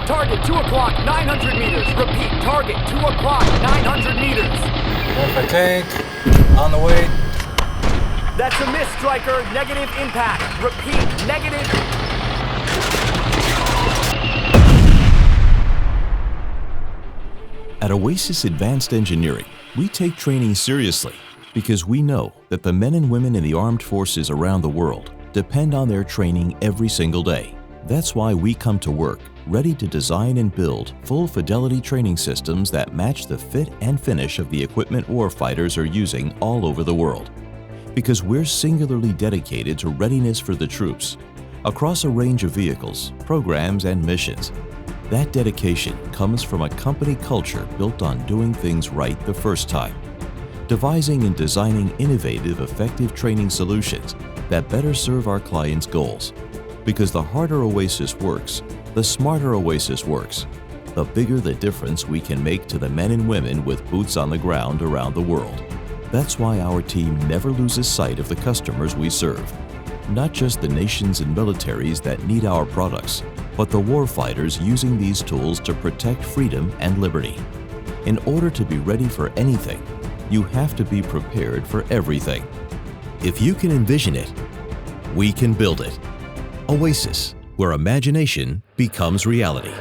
Target 2 o'clock, 900 meters. Repeat, target 2 o'clock, 900 meters. Verify tank, on the way. That's a miss, Striker. Negative impact. Repeat, negative. At Oasis Advanced Engineering, we take training seriously because we know that the men and women in the armed forces around the world depend on their training every single day. That's why we come to work ready to design and build full-fidelity training systems that match the fit and finish of the equipment warfighters are using all over the world. Because we're singularly dedicated to readiness for the troops across a range of vehicles, programs, and missions. That dedication comes from a company culture built on doing things right the first time, devising and designing innovative, effective training solutions that better serve our clients' goals. Because the harder Oasis works, the smarter Oasis works, the bigger the difference we can make to the men and women with boots on the ground around the world. That's why our team never loses sight of the customers we serve. Not just the nations and militaries that need our products, but the warfighters using these tools to protect freedom and liberty. In order to be ready for anything, you have to be prepared for everything. If you can envision it, we can build it. Oasis, where imagination becomes reality.